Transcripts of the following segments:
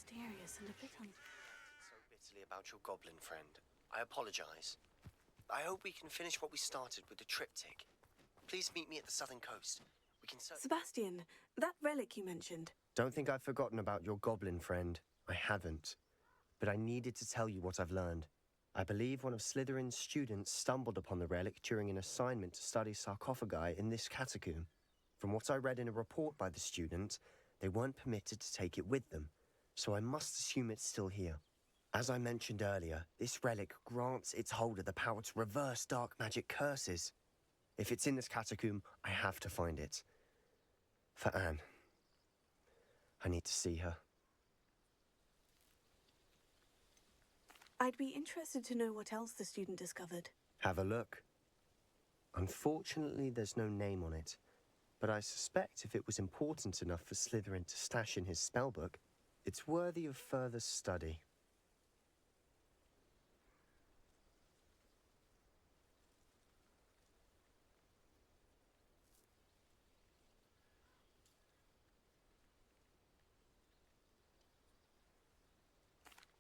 mysterious and a bit So bitterly about your goblin friend. I apologize. I hope we can finish what we started with the triptych. Please meet me at the southern coast. We can Sebastian, that relic you mentioned. Don't think I've forgotten about your goblin friend. I haven't. But I needed to tell you what I've learned. I believe one of Slytherin's students stumbled upon the relic during an assignment to study sarcophagi in this catacomb. From what I read in a report by the student, they weren't permitted to take it with them, so I must assume it's still here. As I mentioned earlier, this relic grants its holder the power to reverse dark magic curses. If it's in this catacomb, I have to find it. For Anne. I need to see her. I'd be interested to know what else the student discovered. Have a look. Unfortunately, there's no name on it, but I suspect if it was important enough for Slytherin to stash in his spellbook, it's worthy of further study.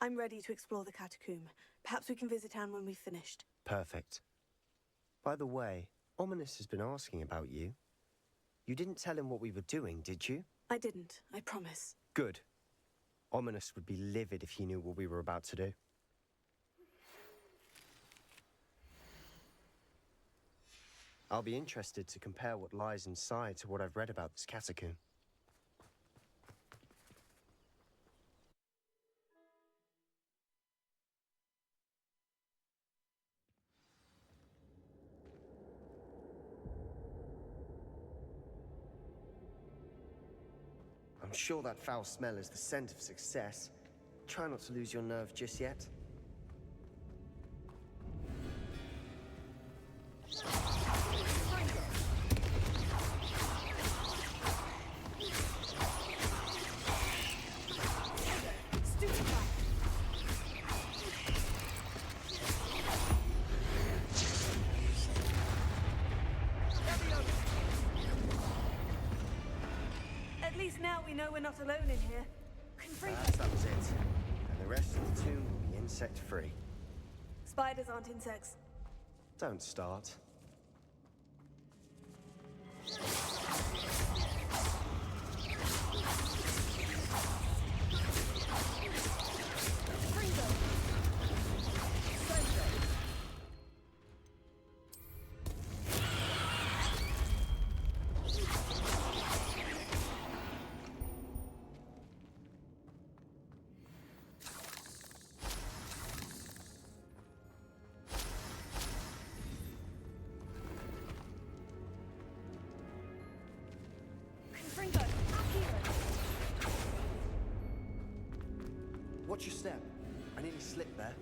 I'm ready to explore the catacomb. Perhaps we can visit Anne when we've finished. Perfect. By the way, Ominis has been asking about you. You didn't tell him what we were doing, did you? I didn't, I promise. Good. Ominis would be livid if he knew what we were about to do. I'll be interested to compare what lies inside to what I've read about this catacomb. I'm sure that foul smell is the scent of success. Try not to lose your nerve just yet. At least now we know we're not alone in here. Perhaps that was it. And the rest of the tomb will be insect-free. Spiders aren't insects. Don't start. Watch your step. I nearly slipped there.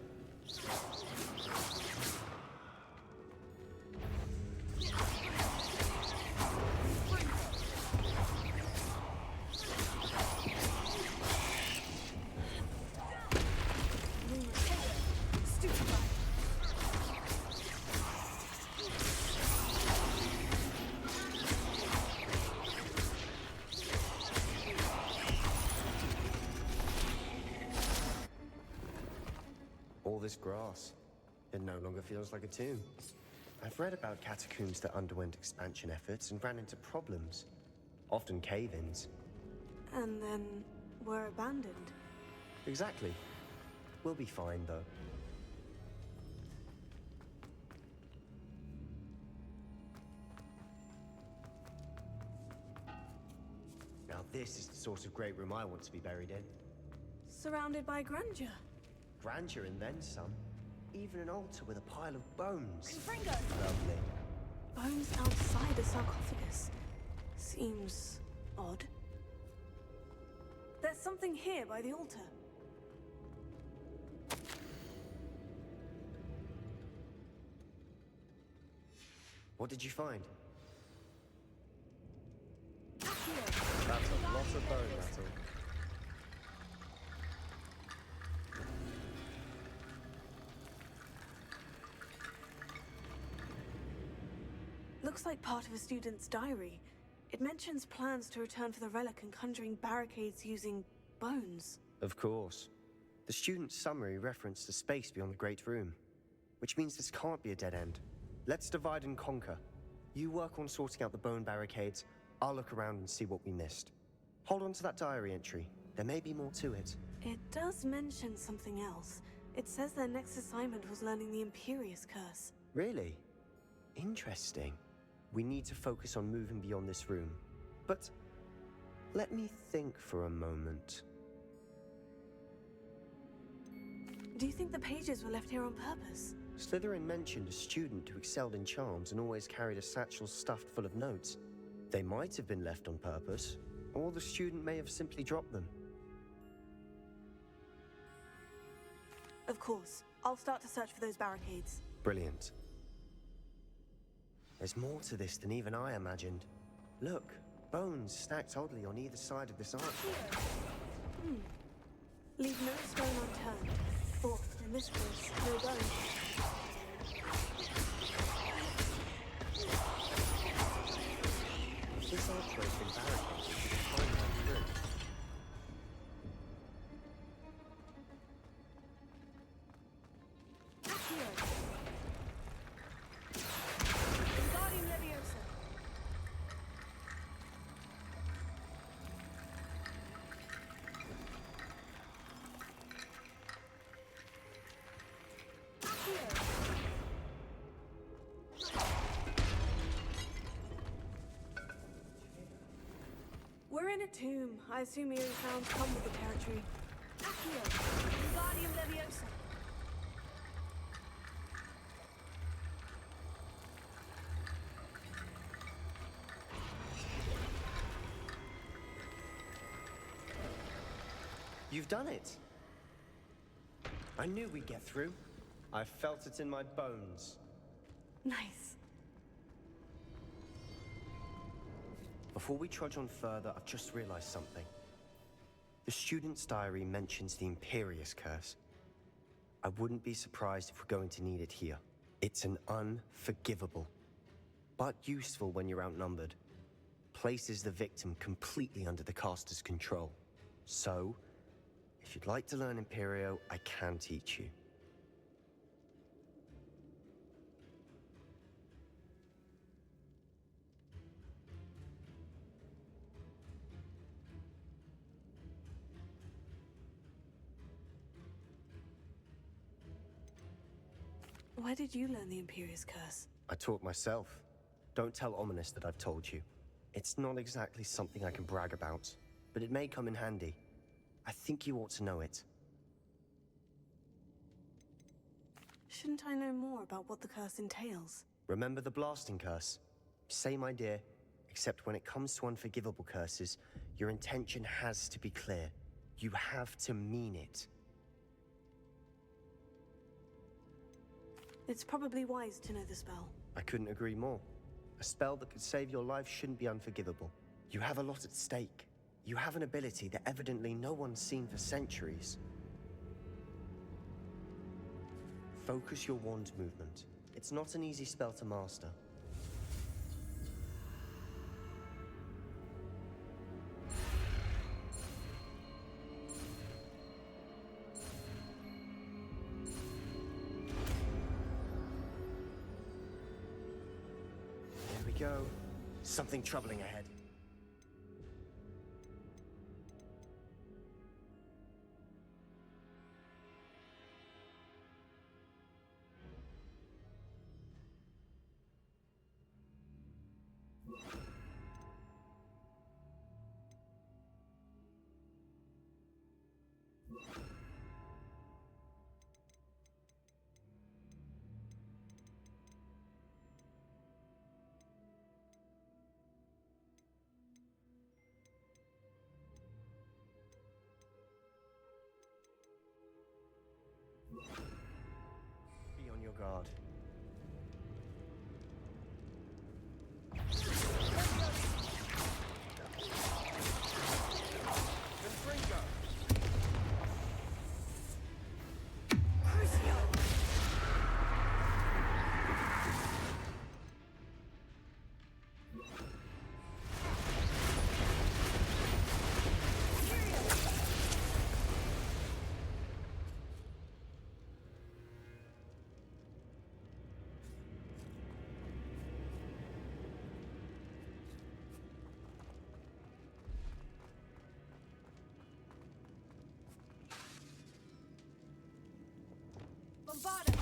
All this grass. It no longer feels like a tomb. I've read about catacombs that underwent expansion efforts and ran into problems. Often cave-ins. And then were abandoned. Exactly. We'll be fine, though. Now this is the sort of great room I want to be buried in. Surrounded by grandeur. Grandeur and then some. Even an altar with a pile of bones. Confringo! Lovely. Bones outside a sarcophagus. Seems odd. There's something here by the altar. What did you find? Accio. That's a lot of bone metal. Looks like part of a student's diary. It mentions plans to return for the relic and conjuring barricades using bones. Of course. The student's summary referenced a space beyond the Great Room, which means this can't be a dead end. Let's divide and conquer. You work on sorting out the bone barricades, I'll look around and see what we missed. Hold on to that diary entry. There may be more to it. It does mention something else. It says their next assignment was learning the Imperious Curse. Really? Interesting. We need to focus on moving beyond this room. But let me think for a moment. Do you think the pages were left here on purpose? Slytherin mentioned a student who excelled in charms and always carried a satchel stuffed full of notes. They might have been left on purpose, or the student may have simply dropped them. Of course. I'll start to search for those barricades. Brilliant. There's more to this than even I imagined. Look, bones stacked oddly on either side of this arch. Leave no stone unturned. Or, in this case, no bone. This archway's been barricaded with a fine line through. Wingardium Leviosa. We're in a tomb. I assume eerie sounds come with the territory. Accio. Wingardium Leviosa. You've done it! I knew we'd get through. I felt it in my bones. Nice. Before we trudge on further, I've just realized something. The student's diary mentions the Imperious Curse. I wouldn't be surprised if we're going to need it here. It's an unforgivable, but useful when you're outnumbered. Places the victim completely under the caster's control. So, if you'd like to learn Imperio, I can teach you. Where did you learn the Imperious Curse? I taught myself. Don't tell Ominous that I've told you. It's not exactly something I can brag about, but it may come in handy. I think you ought to know it. Shouldn't I know more about what the curse entails? Remember the blasting curse? Same idea, except when it comes to unforgivable curses, your intention has to be clear. You have to mean it. It's probably wise to know the spell. I couldn't agree more. A spell that could save your life shouldn't be unforgivable. You have a lot at stake. You have an ability that evidently no one's seen for centuries. Focus your wand movement. It's not an easy spell to master. There we go. Something troubling ahead. Be on your guard. Bombarda!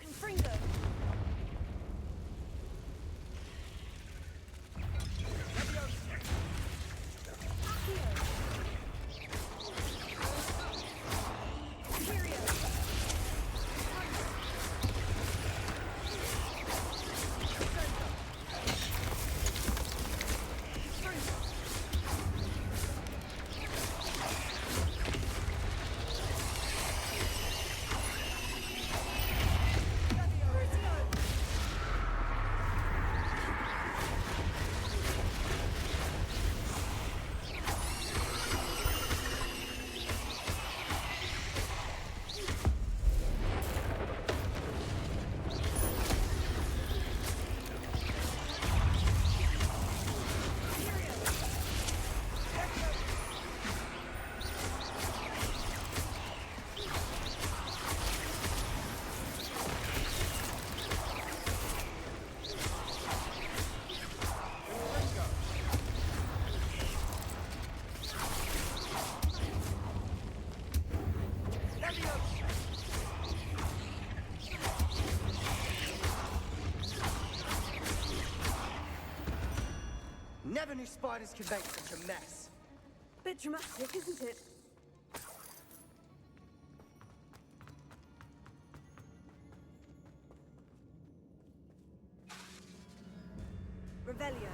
Confringo! Never knew spiders could make such a mess. Bit dramatic, isn't it? Revelio.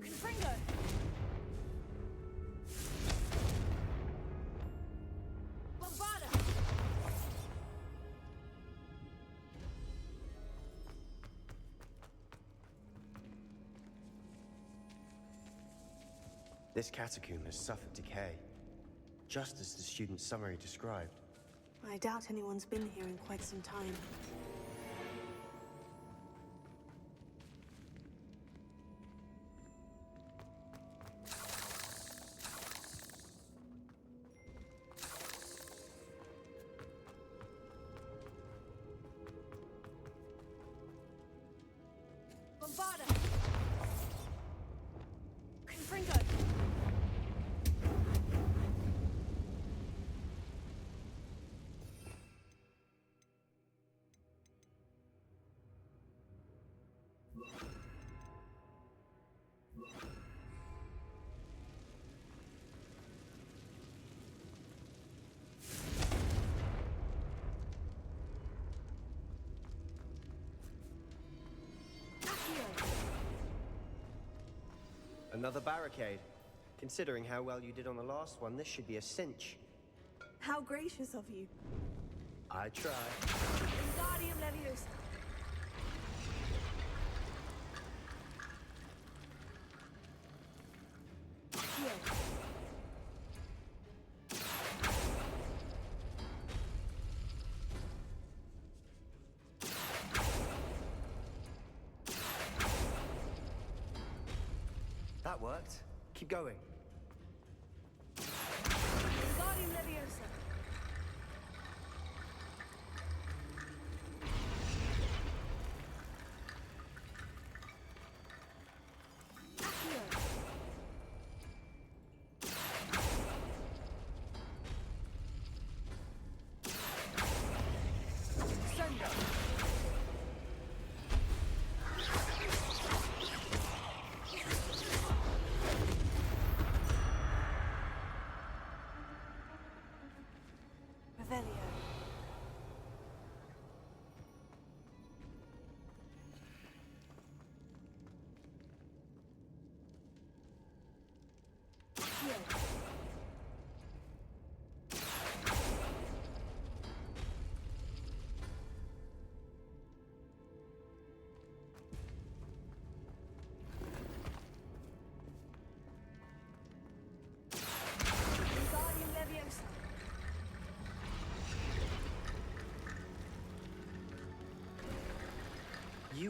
Confringo! Bombarda! This catacomb has suffered decay, just as the student's summary described. I doubt anyone's been here in quite some time. Bombarda! Confringo! Another barricade. Considering how well you did on the last one, this should be a cinch. How gracious of you. I try. Wingardium Leviosa. Here. That worked. Keep going. Wingardium Leviosa. Accio. Crescendo.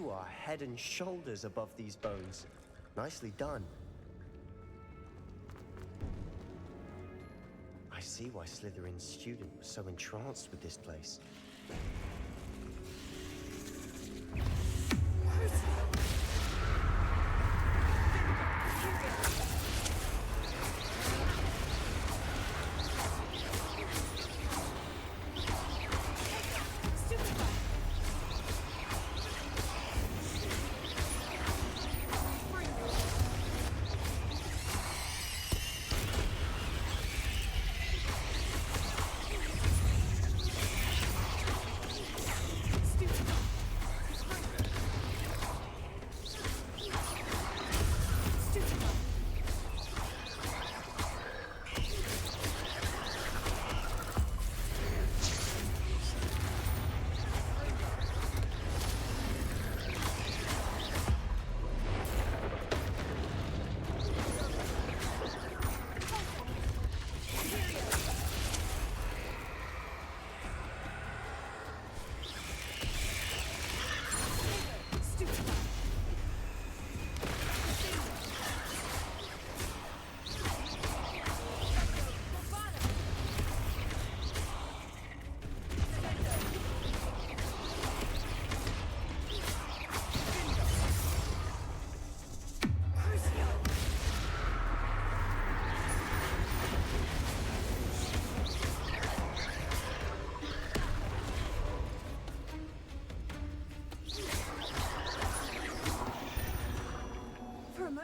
You are head and shoulders above these bones. Nicely done. I see why Slytherin's student was so entranced with this place.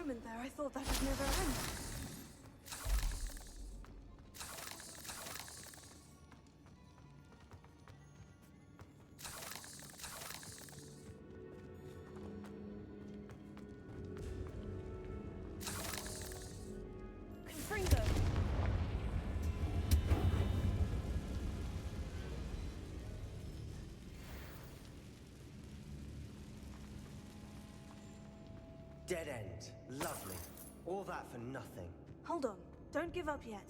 There, I thought that would never end. Confringo! Dead end. Lovely. All that for nothing. Hold on. Don't give up yet.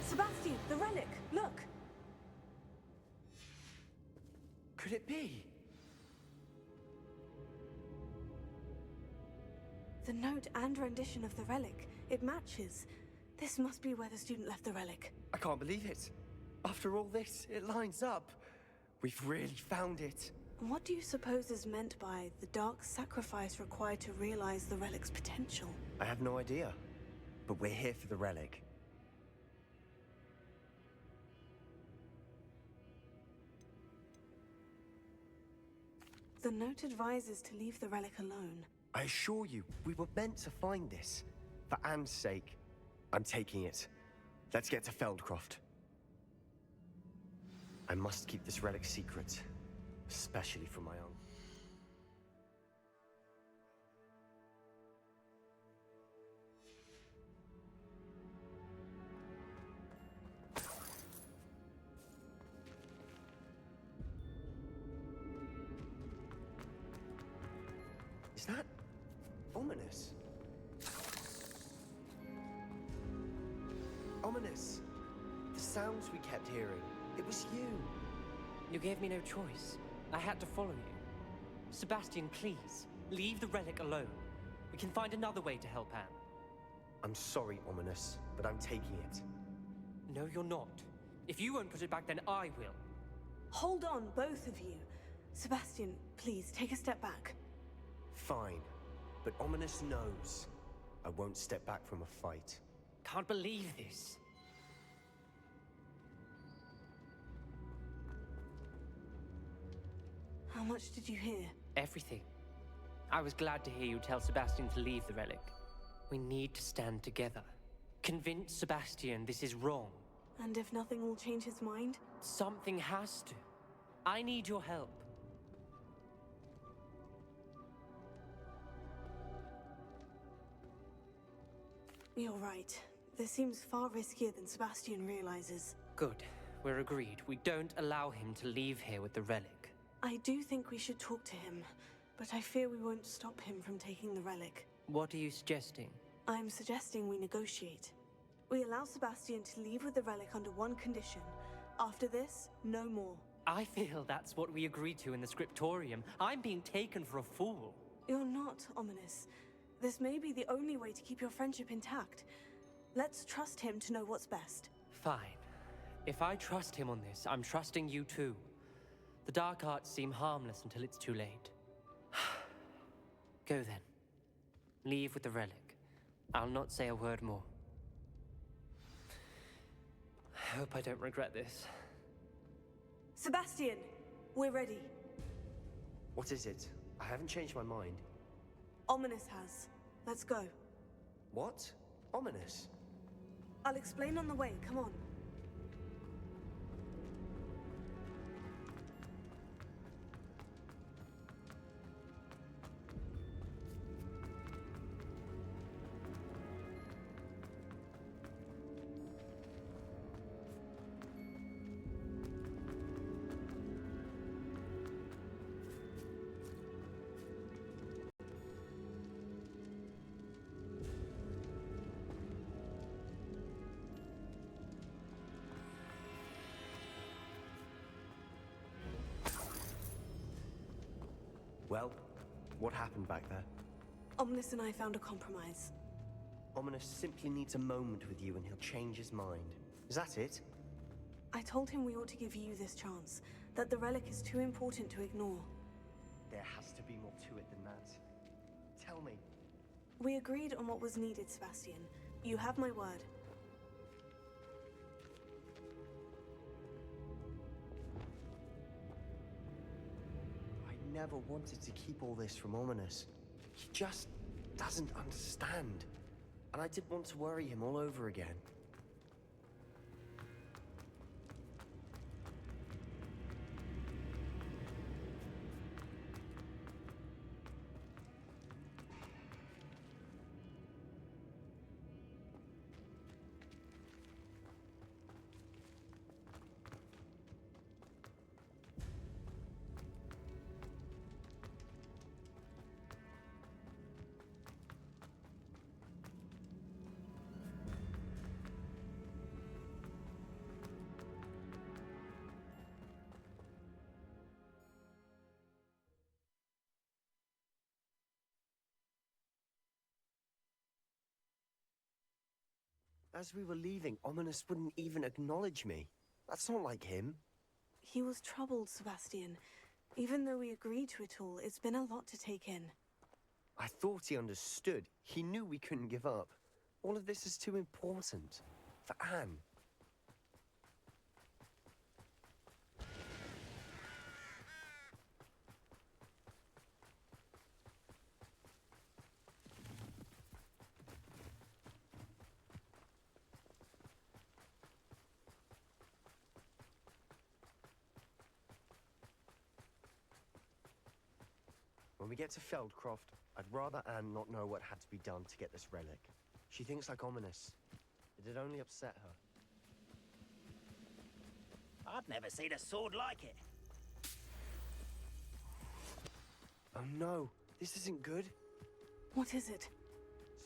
Sebastian, the relic! Look! Could it be? The note and rendition of the relic. It matches. This must be where the student left the relic. I can't believe it. After all this, it lines up. We've really found it. What do you suppose is meant by the dark sacrifice required to realize the relic's potential? I have no idea. But we're here for the relic. The note advises to leave the relic alone. I assure you, we were meant to find this. For Anne's sake, I'm taking it. Let's get to Feldcroft. I must keep this relic secret, especially from my own. Is that ominous? Ominous. The sounds we kept hearing. It was you. You gave me no choice. I had to follow you. Sebastian, please, leave the relic alone. We can find another way to help Anne. I'm sorry, Ominous, but I'm taking it. No, you're not. If you won't put it back, then I will. Hold on, both of you. Sebastian, please, take a step back. Fine, but Ominous knows I won't step back from a fight. Can't believe this. How much did you hear? Everything. I was glad to hear you tell Sebastian to leave the relic. We need to stand together. Convince Sebastian this is wrong. And if nothing will change his mind? Something has to. I need your help. You're right. This seems far riskier than Sebastian realizes. Good. We're agreed. We don't allow him to leave here with the relic. I do think we should talk to him, but I fear we won't stop him from taking the relic. What are you suggesting? I'm suggesting we negotiate. We allow Sebastian to leave with the relic under one condition. After this, no more. I feel that's what we agreed to in the scriptorium. I'm being taken for a fool. You're not, Ominous. This may be the only way to keep your friendship intact. Let's trust him to know what's best. Fine. If I trust him on this, I'm trusting you too. The dark arts seem harmless until it's too late. Go then. Leave with the relic. I'll not say a word more. I hope I don't regret this. Sebastian, we're ready. What is it? I haven't changed my mind. Ominous has. Let's go. What? Ominous? I'll explain on the way, come on. Well, what happened back there? Ominous and I found a compromise. Ominous simply needs a moment with you and he'll change his mind. Is that it? I told him we ought to give you this chance, that the relic is too important to ignore. There has to be more to it than that. Tell me. We agreed on what was needed, Sebastian. You have my word. I never wanted to keep all this from Ominous. He just doesn't understand. And I didn't want to worry him all over again. As we were leaving, Ominous wouldn't even acknowledge me. That's not like him. He was troubled, Sebastian. Even though we agreed to it all, it's been a lot to take in. I thought he understood. He knew we couldn't give up. All of this is too important. For Anne. When we get to Feldcroft, I'd rather Anne not know what had to be done to get this relic. She thinks like Ominous. It'd only upset her. I've never seen a sword like it. Oh no, this isn't good. What is it?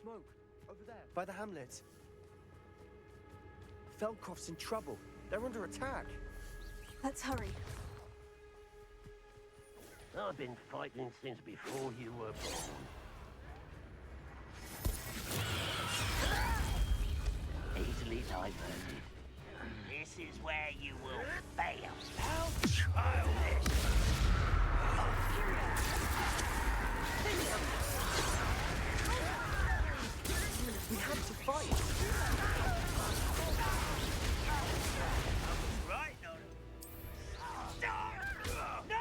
Smoke, over there, by the hamlet. Feldcroft's in trouble. They're under attack. Let's hurry. I've been fighting since before you were born. Easily diverted. This is where you will fail. How childish! We have to fight. Right, no. Stop! No!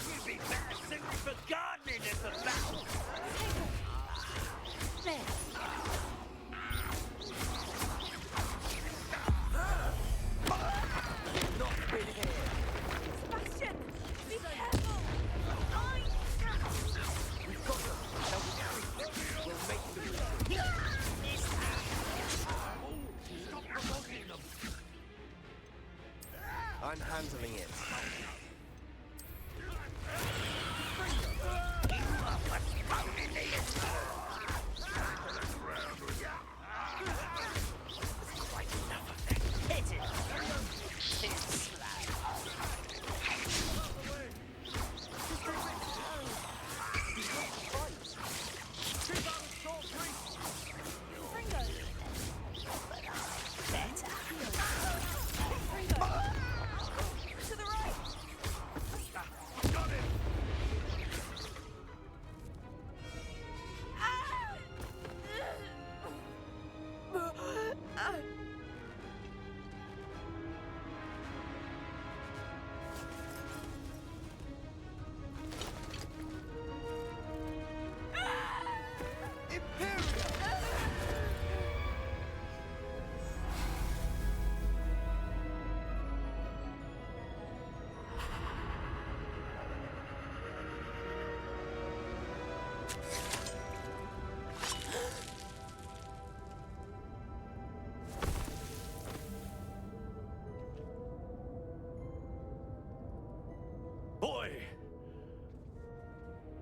You'd be better suited for gardening than for battle. Not been here. Sebastian! Be careful! We've got them. Now we'll make them. Stop provoking them. I'm handling it.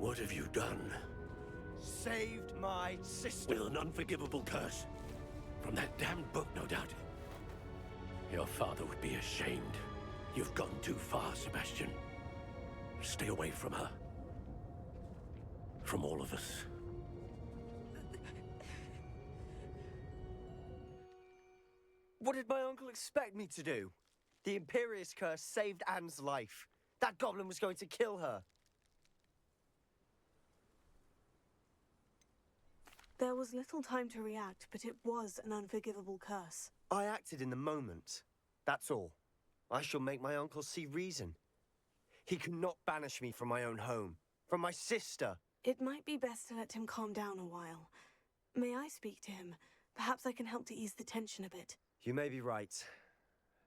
What have you done? Saved my sister. With an unforgivable curse. From that damned book, no doubt. Your father would be ashamed. You've gone too far, Sebastian. Stay away from her. From all of us. What did my uncle expect me to do? The Imperius curse saved Anne's life. That goblin was going to kill her. There was little time to react, but it was an unforgivable curse. I acted in the moment. That's all. I shall make my uncle see reason. He cannot banish me from my own home, from my sister. It might be best to let him calm down a while. May I speak to him? Perhaps I can help to ease the tension a bit. You may be right.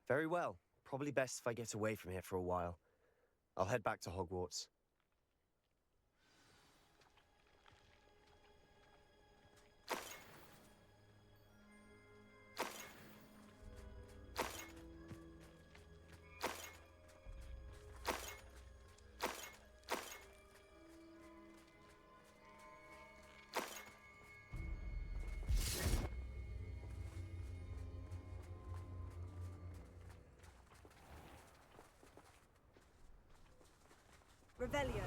Very well. Probably best if I get away from here for a while. I'll head back to Hogwarts. Revelio.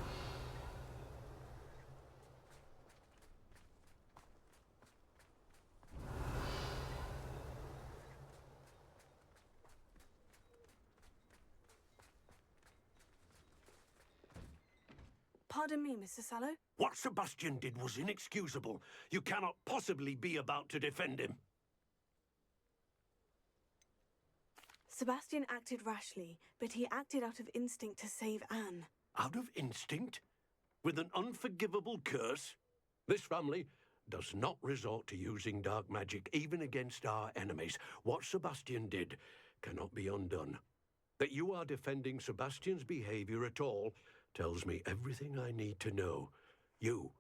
Pardon me, Mr. Sallow. What Sebastian did was inexcusable. You cannot possibly be about to defend him. Sebastian acted rashly, but he acted out of instinct to save Anne. Out of instinct? With an unforgivable curse? This family does not resort to using dark magic even against our enemies. What Sebastian did cannot be undone. That you are defending Sebastian's behavior at all tells me everything I need to know. You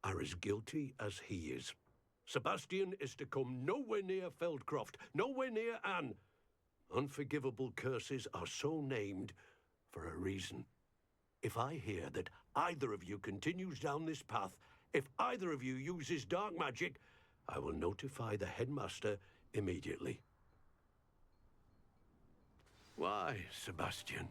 are as guilty as he is. Sebastian is to come nowhere near Feldcroft, nowhere near Anne. Unforgivable curses are so named for a reason. If I hear that either of you continues down this path, if either of you uses dark magic, I will notify the headmaster immediately. Why, Sebastian?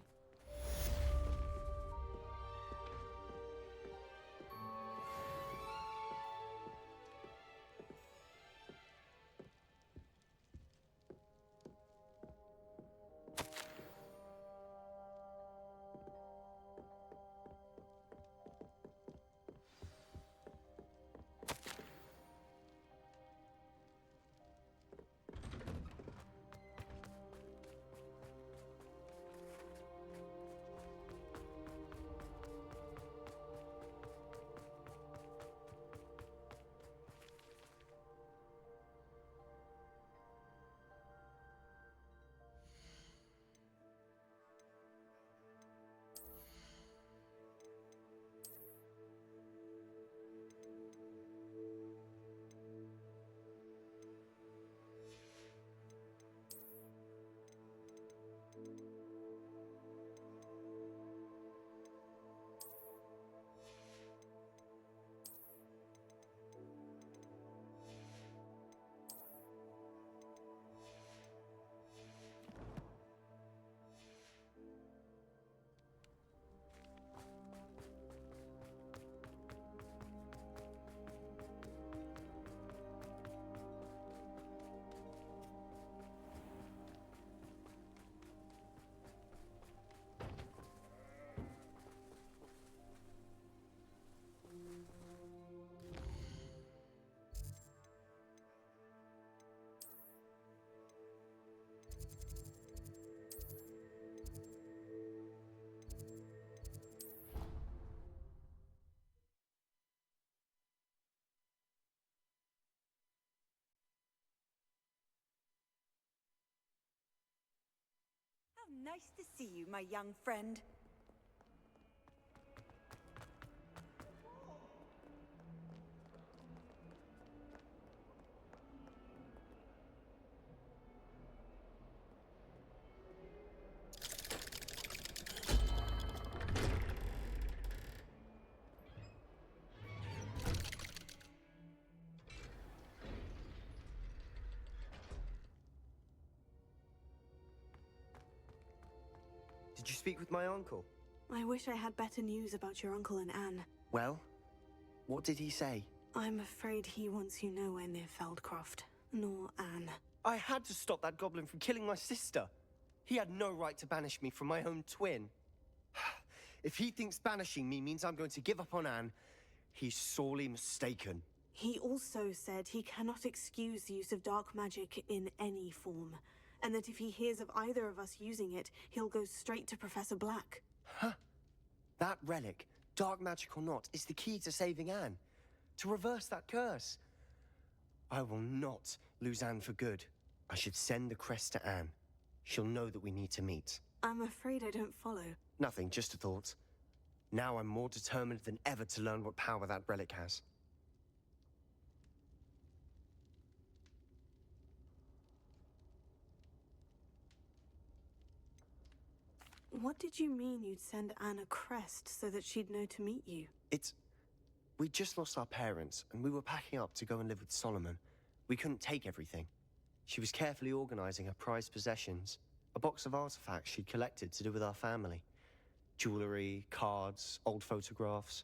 How nice to see you, my young friend. Did you speak with my uncle? I wish I had better news about your uncle and Anne. Well, what did he say? I'm afraid he wants you nowhere near Feldcroft, nor Anne. I had to stop that goblin from killing my sister. He had no right to banish me from my own twin. If he thinks banishing me means I'm going to give up on Anne, he's sorely mistaken. He also said he cannot excuse the use of dark magic in any form, and that if he hears of either of us using it, he'll go straight to Professor Black. Huh? That relic, dark magic or not, is the key to saving Anne. To reverse that curse. I will not lose Anne for good. I should send the crest to Anne. She'll know that we need to meet. I'm afraid I don't follow. Nothing, just a thought. Now I'm more determined than ever to learn what power that relic has. What did you mean you'd send Anne a crest so that she'd know to meet you? We just lost our parents, and we were packing up to go and live with Solomon. We couldn't take everything. She was carefully organizing her prized possessions, a box of artifacts she'd collected to do with our family. Jewelry, cards, old photographs.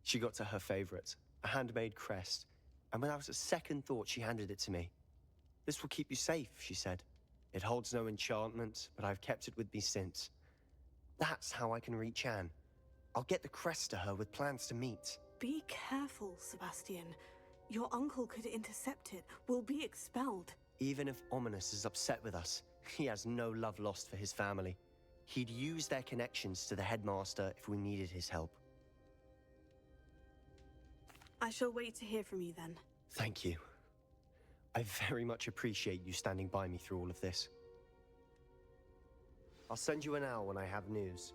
She got to her favorite, a handmade crest, and without a second thought, she handed it to me. "This will keep you safe," she said. "It holds no enchantment, but I've kept it with me since. That's how I can reach Anne. I'll get the crest to her with plans to meet." Be careful, Sebastian. Your uncle could intercept it. We'll be expelled. Even if Ominous is upset with us, he has no love lost for his family. He'd use their connections to the headmaster if we needed his help. I shall wait to hear from you then. Thank you. I very much appreciate you standing by me through all of this. I'll send you an owl when I have news.